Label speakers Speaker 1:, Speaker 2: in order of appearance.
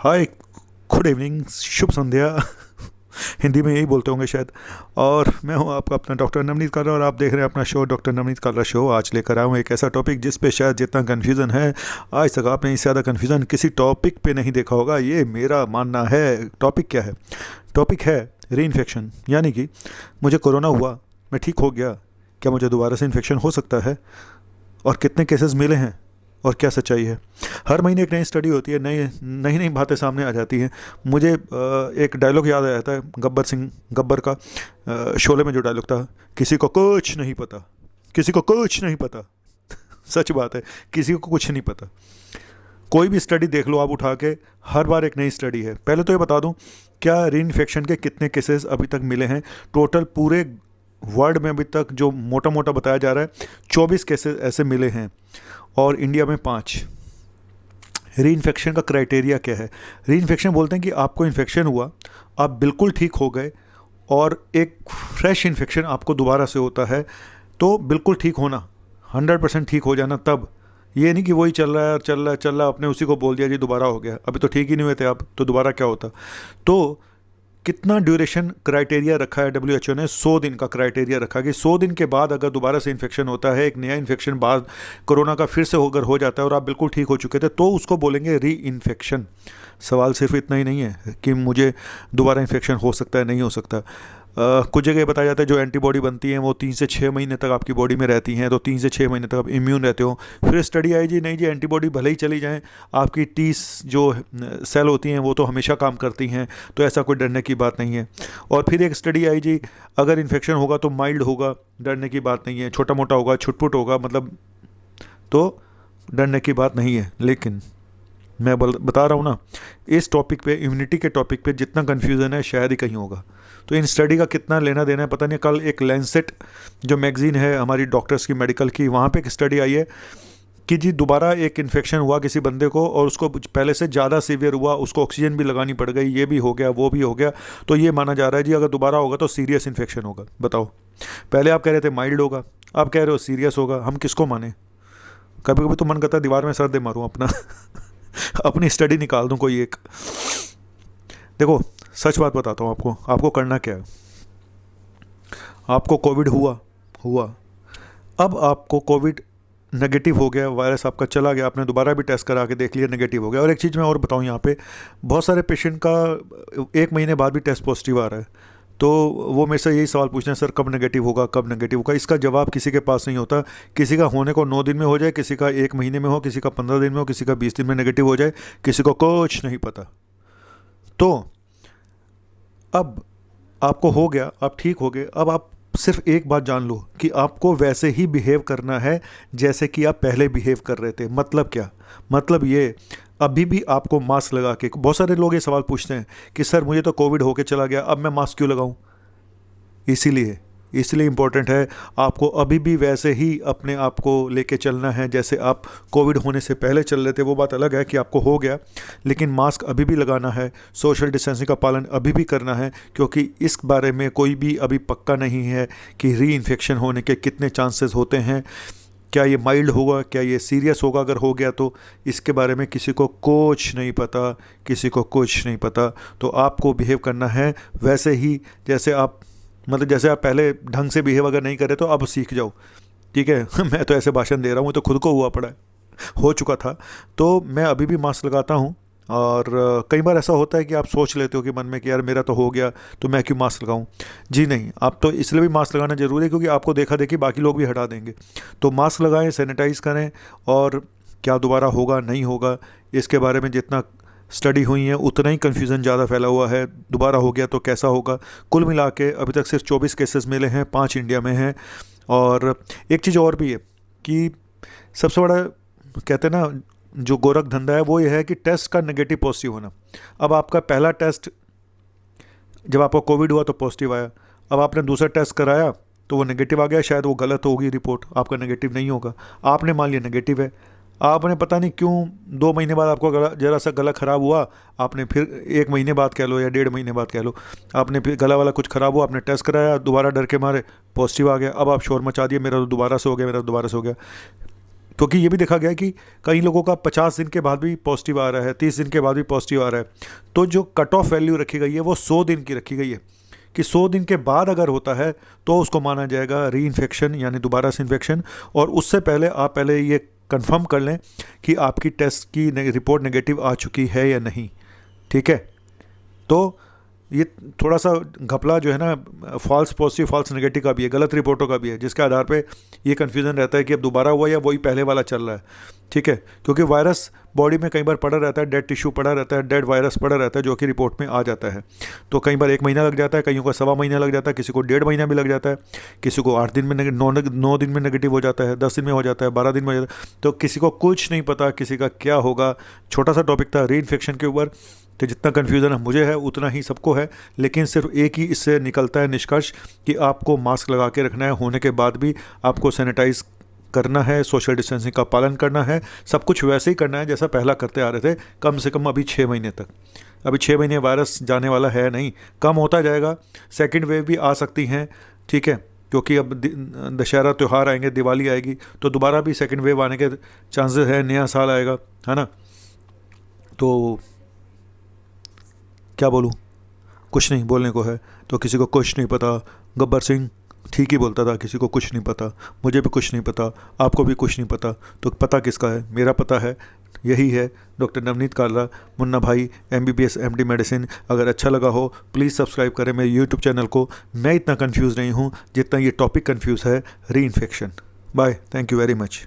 Speaker 1: हाय, good evening, शुभ संध्या। हिंदी में यही बोलते होंगे शायद। और मैं हूं आपका अपना डॉक्टर नवनीत कालरा और आप देख रहे हैं अपना show doctor Navneet Kalra show. आज लेकर आया हूं एक ऐसा टॉपिक जिस पे शायद जितना कन्फ्यूज़न है आज तक आपने इससे ज़्यादा कन्फ्यूज़न किसी टॉपिक पे नहीं देखा होगा, ये मेरा मानना है। टॉपिक क्या है? टॉपिक है री इन्फेक्शन। यानी कि मुझे कोरोना हुआ, मैं ठीक हो गया, क्या मुझे दोबारा से इन्फेक्शन हो सकता है और कितने केसेस मिले हैं और क्या सच्चाई है। हर महीने एक नई स्टडी होती है, नई नई नई बातें सामने आ जाती हैं। मुझे एक डायलॉग याद आ जाता है गब्बर का, शोले में जो डायलॉग था, किसी को कुछ नहीं पता, किसी को कुछ नहीं पता। सच बात है, किसी को कुछ नहीं पता। कोई भी स्टडी देख लो आप उठा के, हर बार एक नई स्टडी है। पहले तो ये बता दूं, क्या री इन्फेक्शन के कितने केसेस अभी तक मिले हैं टोटल पूरे वर्ल्ड में? अभी तक जो मोटा मोटा बताया जा रहा है 24 केसेस ऐसे मिले हैं और इंडिया में 5। री इन्फेक्शन का क्राइटेरिया क्या है? री इन्फेक्शन बोलते हैं कि आपको इन्फेक्शन हुआ, आप बिल्कुल ठीक हो गए और एक फ्रेश इन्फेक्शन आपको दोबारा से होता है, तो बिल्कुल ठीक होना, 100% ठीक हो जाना। तब ये नहीं कि वही चल रहा है चल रहा है, आपने उसी को बोल दिया जी दोबारा हो गया, अभी तो ठीक ही नहीं हुए थे आप, तो दोबारा क्या होता। तो कितना ड्यूरेशन क्राइटेरिया रखा है WHO ने? 100 दिन का क्राइटेरिया रखा कि 100 दिन के बाद अगर दोबारा से इन्फेक्शन होता है, एक नया इन्फेक्शन बाद कोरोना का फिर से अगर हो जाता है और आप बिल्कुल ठीक हो चुके थे, तो उसको बोलेंगे री इन्फेक्शन। सवाल सिर्फ इतना ही नहीं है कि मुझे दोबारा इन्फेक्शन हो सकता है, नहीं हो सकता। कुछ जगह बताया जाता है जो एंटीबॉडी बनती हैं वो 3 से 6 महीने तक आपकी बॉडी में रहती हैं, तो 3 से 6 महीने तक आप इम्यून रहते हो। फिर स्टडी आई जी नहीं जी, एंटीबॉडी भले ही चली जाएं, आपकी टी जो सेल होती हैं वो तो हमेशा काम करती हैं, तो ऐसा कोई डरने की बात नहीं है। और फिर एक स्टडी आई जी, अगर इन्फेक्शन होगा तो माइल्ड होगा, डरने की बात नहीं है, छोटा मोटा होगा, छुटपुट होगा, मतलब तो डरने की बात नहीं है। लेकिन मैं बता रहा हूँ ना, इस टॉपिक पे, इम्यूनिटी के टॉपिक पे जितना कन्फ्यूज़न है शायद ही कहीं होगा। तो इन स्टडी का कितना लेना देना है पता नहीं। कल एक लैंसेट जो मैगज़ीन है हमारी डॉक्टर्स की, मेडिकल की, वहाँ पे एक स्टडी आई है कि जी दोबारा एक इन्फेक्शन हुआ किसी बंदे को और उसको पहले से ज़्यादा सीवियर हुआ, उसको ऑक्सीजन भी लगानी पड़ गई, ये भी हो गया वो भी हो गया, तो ये माना जा रहा है जी अगर दोबारा होगा तो सीरियस इन्फेक्शन होगा। बताओ, पहले आप कह रहे थे माइल्ड होगा, आप कह रहे हो सीरियस होगा, हम किसको माने? कभी कभी तो मन करता है दीवार में सर दे मारूँ अपना। अपनी स्टडी निकाल दूँ कोई एक। देखो सच बात बताता हूँ आपको करना क्या है। आपको कोविड हुआ, अब आपको कोविड नेगेटिव हो गया, वायरस आपका चला गया, आपने दोबारा भी टेस्ट करा के देख लिया, नेगेटिव हो गया। और एक चीज़ मैं और बताऊँ, यहाँ पे बहुत सारे पेशेंट का 1 महीने बाद भी टेस्ट पॉजिटिव आ रहा है, तो वो मेरे से यही सवाल पूछते हैं, सर कब नेगेटिव होगा, कब नेगेटिव होगा? इसका जवाब किसी के पास नहीं होता। किसी का होने को 9 दिन में हो जाए, किसी का 1 महीने में हो, किसी का 15 दिन में हो, किसी का 20 दिन में नेगेटिव हो जाए, किसी को कुछ नहीं पता। तो अब आपको हो गया, आप ठीक हो गए, अब आप सिर्फ एक बात जान लो कि आपको वैसे ही बिहेव करना है जैसे कि आप पहले बिहेव कर रहे थे। मतलब क्या? मतलब ये, अभी भी आपको मास्क लगा के, बहुत सारे लोग ये सवाल पूछते हैं कि सर मुझे तो कोविड होके चला गया, अब मैं मास्क क्यों लगाऊं? इसलिए इम्पोर्टेंट है, आपको अभी भी वैसे ही अपने आप को लेके चलना है जैसे आप कोविड होने से पहले चल रहे थे। वो बात अलग है कि आपको हो गया, लेकिन मास्क अभी भी लगाना है, सोशल डिस्टेंसिंग का पालन अभी भी करना है, क्योंकि इस बारे में कोई भी अभी पक्का नहीं है कि री इन्फेक्शन होने के कितने चांसेस होते हैं, क्या ये माइल्ड होगा, क्या ये सीरियस होगा। अगर हो गया तो इसके बारे में किसी को कुछ नहीं पता, किसी को कुछ नहीं पता। तो आपको बिहेव करना है वैसे ही जैसे आप, मतलब जैसे आप पहले ढंग से बिहेव अगर नहीं करे तो अब सीख जाओ, ठीक है। मैं तो ऐसे भाषण दे रहा हूँ, तो खुद को हुआ पड़ा है, हो चुका था। तो मैं अभी भी मास्क लगाता हूँ। और कई बार ऐसा होता है कि आप सोच लेते हो कि मन में कि यार मेरा तो हो गया तो मैं क्यों मास्क लगाऊं। जी नहीं, आप तो इसलिए भी मास्क लगाना ज़रूरी है क्योंकि आपको देखा देखी बाकी लोग भी हटा देंगे। तो मास्क लगाएं, सैनिटाइज़ करें, और क्या दोबारा होगा नहीं होगा इसके बारे में जितना स्टडी हुई है उतना ही कन्फ्यूज़न ज़्यादा फैला हुआ है। दोबारा हो गया तो कैसा होगा? कुल मिला के अभी तक सिर्फ 24 केसेस मिले हैं, 5 इंडिया में हैं। और एक चीज़ और भी है कि सबसे बड़ा, कहते हैं ना, जो गोरख धंधा है वो ये है कि टेस्ट का नेगेटिव पॉजिटिव होना। अब आपका पहला टेस्ट, जब आपको कोविड हुआ तो पॉजिटिव आया, अब आपने दूसरा टेस्ट कराया तो वो नेगेटिव आ गया, शायद वो गलत होगी रिपोर्ट, आपका नेगेटिव नहीं होगा। आपने मान लिया नेगेटिव है, आपने पता नहीं क्यों 2 महीने बाद आपको ज़रा सा गला ख़राब हुआ, आपने फिर 1 महीने बाद कह लो या 1.5 महीने बाद कह लो, आपने फिर गला वाला कुछ ख़राब हुआ, आपने टेस्ट कराया, दोबारा डर के मारे पॉजिटिव आ गया। अब आप शोर मचा दिए, मेरा तो दोबारा से हो गया, मेरा दोबारा से हो गया। क्योंकि ये भी देखा गया है कि कई लोगों का 50 दिन के बाद भी पॉजिटिव आ रहा है, 30 दिन के बाद भी पॉजिटिव आ रहा है। तो जो कट ऑफ वैल्यू रखी गई है वो 100 दिन की रखी गई है कि 100 दिन के बाद अगर होता है तो उसको माना जाएगा री इन्फेक्शन, यानी दोबारा से इन्फेक्शन। और उससे पहले आप पहले ये कंफर्म कर लें कि आपकी टेस्ट की रिपोर्ट नेगेटिव आ चुकी है या नहीं। ठीक है, तो ये थोड़ा सा घपला जो है ना, फॉल्स पॉजिटिव फॉल्स नेगेटिव का भी है, गलत रिपोर्टों का भी है, जिसके आधार पे ये कन्फ्यूज़न रहता है कि अब दोबारा हुआ या वही पहले वाला चल रहा है। ठीक है, क्योंकि वायरस बॉडी में कई बार पड़ा रहता है, डेड टिश्यू पड़ा रहता है, डेड वायरस पड़ा रहता है, जो कि रिपोर्ट में आ जाता है। तो कई बार 1 महीना लग जाता है, कईयों को 1.25 महीना लग जाता है, किसी को 1.5 महीना भी लग जाता है, किसी को 8 दिन में 9 दिन में नेगेटिव हो जाता है, 10 दिन में हो जाता है, 12 दिन में हो जाता है। तो किसी को कुछ नहीं पता किसी का क्या होगा। छोटा सा टॉपिक था री इन्फेक्शन के ऊपर, तो जितना कन्फ्यूज़न है मुझे है उतना ही सबको है, लेकिन सिर्फ एक ही इससे निकलता है निष्कर्ष कि आपको मास्क लगा के रखना है, होने के बाद भी आपको सैनिटाइज करना है, सोशल डिस्टेंसिंग का पालन करना है, सब कुछ वैसे ही करना है जैसा पहला करते आ रहे थे, कम से कम अभी 6 महीने तक। अभी 6 महीने वायरस जाने वाला है नहीं, कम होता जाएगा। सेकेंड वेव भी आ सकती हैं, ठीक है, क्योंकि अब दशहरा त्यौहार आएंगे, दिवाली आएगी, तो दोबारा भी सेकेंड वेव आने के चांसेस है, नया साल आएगा, है ना। तो क्या बोलूँ, कुछ नहीं बोलने को है। तो किसी को कुछ नहीं पता, गब्बर सिंह ठीक ही बोलता था, किसी को कुछ नहीं पता, मुझे भी कुछ नहीं पता, आपको भी कुछ नहीं पता। तो पता किसका है? मेरा पता है, यही है डॉक्टर नवनीत कालरा, मुन्ना भाई, MBBS MD मेडिसिन। अगर अच्छा लगा हो प्लीज़ सब्सक्राइब करें मेरे YouTube चैनल को। मैं इतना कंफ्यूज नहीं हूँ जितना ये टॉपिक कंफ्यूज है, reinfection. Bye, thank you very much.